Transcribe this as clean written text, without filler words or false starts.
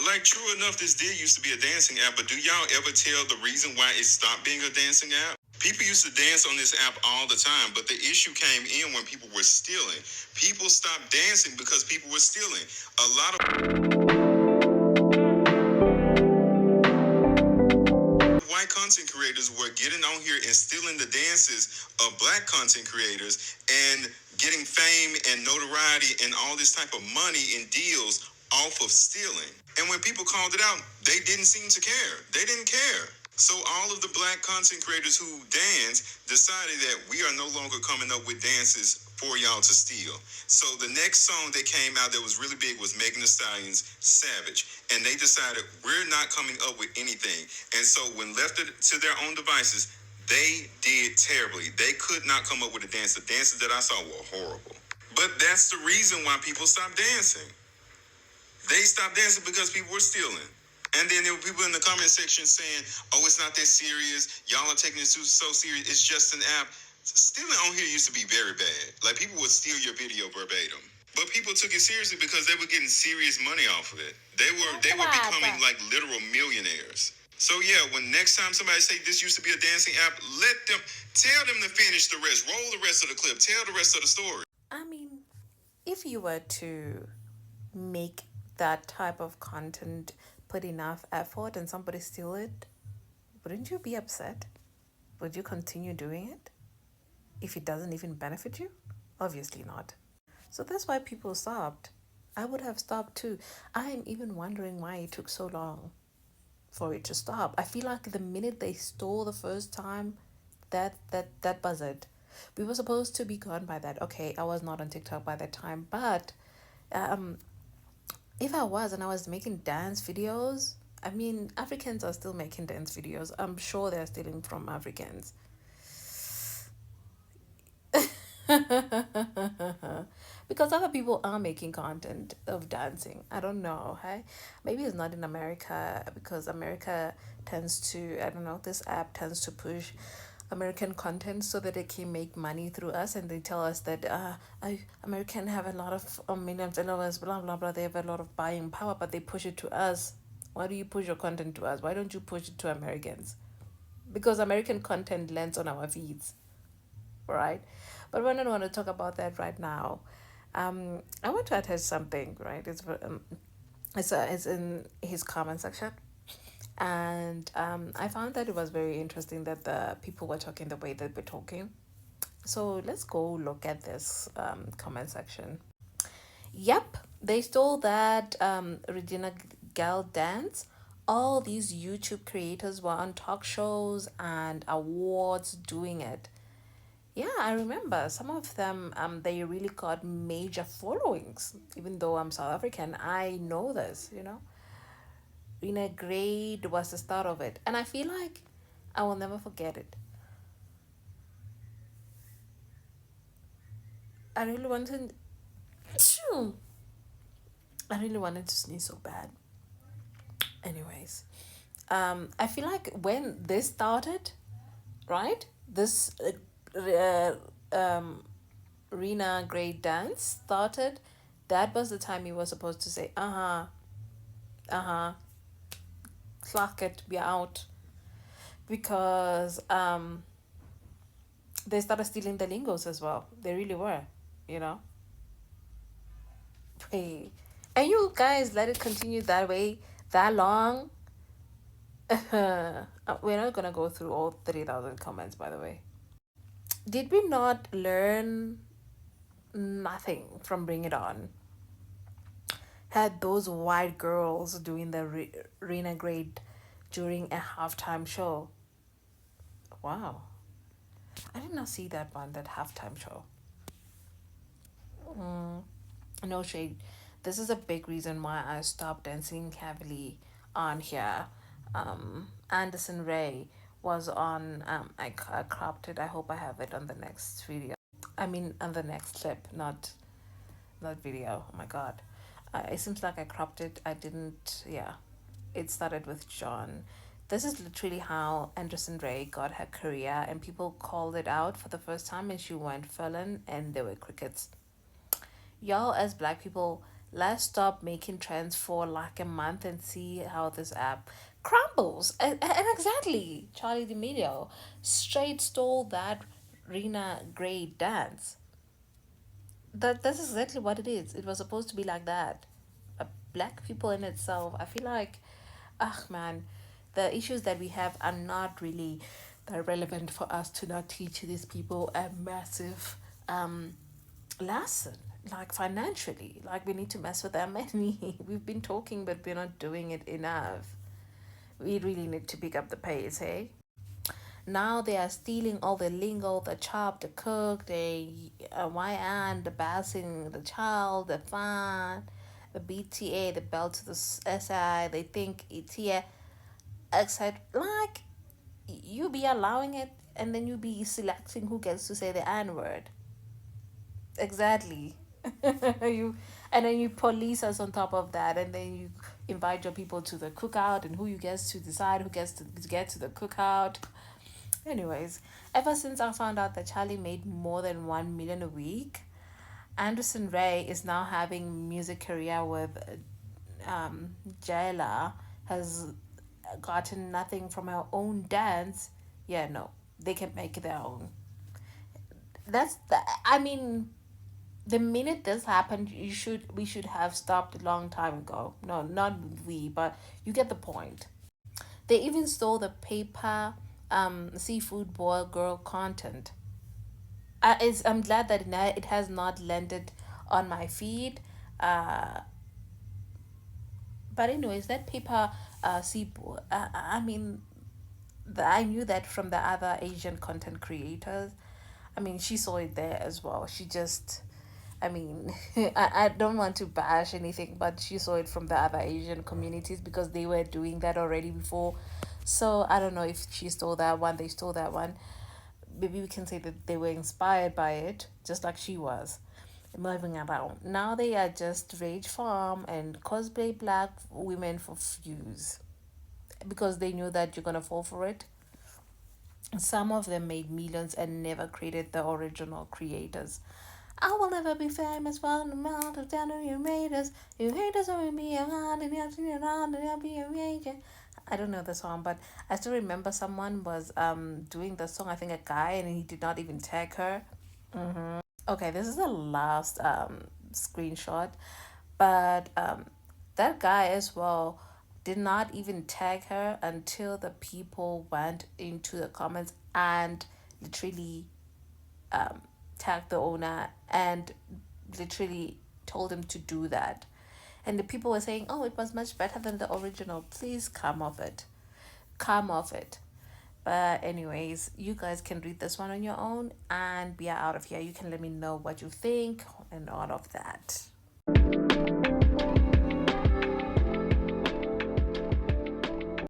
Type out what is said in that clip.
Like, true enough, this did used to be a dancing app, but do y'all ever tell the reason why it stopped being a dancing app? People used to dance on this app all the time, but the issue came in when people were stealing. People stopped dancing because people were stealing. A lot of white content creators were getting on here and stealing the dances of black content creators and getting fame and notoriety and all this type of money and deals off of stealing. And when people called it out, they didn't seem to care. They didn't care. So all of the black content creators who dance decided that we are no longer coming up with dances for y'all to steal. So the next song that came out that was really big was Megan Thee Stallion's Savage. And they decided we're not coming up with anything. And so when left to their own devices, they did terribly. They could not come up with a dance. The dances that I saw were horrible. But that's the reason why people stopped dancing. They stopped dancing because people were stealing. And then there were people in the comment section saying, oh, it's not that serious. Y'all are taking it so serious. It's just an app. Stealing on here used to be very bad. Like, people would steal your video verbatim. But people took it seriously because they were getting serious money off of it. They were becoming like literal millionaires. So yeah, when next time somebody say this used to be a dancing app, tell them to finish the rest. Roll the rest of the clip. Tell the rest of the story. I mean, if you were to make that type of content, put enough effort, and somebody steal it, wouldn't you be upset? Would you continue doing it if it doesn't even benefit you? Obviously not. So that's why people stopped. I would have stopped too. I am even wondering why it took so long for it to stop. I feel like the minute they stole the first time, that was it. We were supposed to be gone by that. Okay, I was not on TikTok by that time, but um if I was and I was making dance videos, I mean, Africans are still making dance videos. I'm sure they're stealing from Africans. Because other people are making content of dancing. I don't know, hey? Maybe it's not in America because America tends to, I don't know, this app tends to push American content so that they can make money through us, and they tell us that American have a lot of million followers, blah blah blah. They have a lot of buying power, but they push it to us. Why do you push your content to us? Why don't you push it to Americans? Because American content lands on our feeds, right? But we don't want to talk about that right now. I want to attach something, right? It's in his comment section, and I found that it was very interesting that the people were talking the way that we're talking. So let's go look at this comment section. Yep, they stole that Regina Gal dance. All these YouTube creators were on talk shows and awards doing it. Yeah, I remember some of them. They really got major followings. Even though I'm South African, I know this. Rena Grade was the start of it, and I feel like I will never forget it. I really wanted, I really wanted to sneeze so bad. Anyways, I feel like when this started, right? This Rena Grade dance started. That was the time he was supposed to say, uh huh, clock it, we out, because they started stealing the lingos as well. They really were, you know. Hey, and you guys let it continue that way that long. We're not gonna go through all 3,000 comments, by the way. Did we not learn nothing from Bring It On? Had those white girls doing the renegade during a halftime show. Wow. I did not see that one, that halftime show. No shade. This is a big reason why I stopped dancing heavily on here. Anderson Ray was on, I cropped it. I hope I have it on the next video. I mean, on the next clip, not video. Oh my god. It seems like I cropped it. I didn't, yeah. It started with John. This is literally how Anderson Ray got her career, and people called it out for the first time, and she went felon, and there were crickets. Y'all, as black people, Let's stop making trends for like a month and see how this app crumbles. And exactly, Charlie D'Amelio straight stole that Rena Gray dance. That's exactly what it is. It was supposed to be like that. Black people in itself, I feel like, ah man, the issues that we have are not really that relevant for us to not teach these people a massive lesson, like financially. Like we need to mess with their money. We've been talking, but we're not doing it enough. We really need to pick up the pace, hey? Now they are stealing all the lingo, the chop, the cook, the YN, the passing, the child, the fun, the BTA, the belt to the SI. They think it's here, except like you be allowing it, and then you be selecting who gets to say the N word. Exactly. you and then you police us on top of that, and then you invite your people to the cookout, and who you gets to decide who gets to get to the cookout. Anyways, ever since I found out that Charlie made more than 1 million a week, Anderson Ray is now having music career with Jayla has gotten nothing from her own dance. Yeah, no, they can make their own. That's the. I mean, the minute this happened, we should have stopped a long time ago. No, not we, but you get the point. They even stole the paper seafood boil girl content. I'm glad that it has not landed on my feed. Uh, but anyways, that paper seafood. I mean, I knew that from the other Asian content creators. I mean, she saw it there as well. She just, I mean, I don't want to bash anything, but she saw it from the other Asian communities because they were doing that already before. So I don't know if she stole that one, they stole that one. Maybe we can say that they were inspired by it, just like she was. Moving around. Now they are just Rage Farm and cosplay black women for views because they knew that you're gonna fall for it. Some of them made millions and never created the original creators. I will never be famous for the amount of time you made us. You hate us or me around and you're around and I'll be a major. I don't know the song, but I still remember someone was doing the song. I think a guy, and he did not even tag her. Okay, this is the last screenshot, but that guy as well did not even tag her until the people went into the comments and literally tagged the owner and literally told him to do that. And the people were saying, "Oh, it was much better than the original. Please come off it, come off it." But anyways, you guys can read this one on your own, and we are out of here. You can let me know what you think and all of that.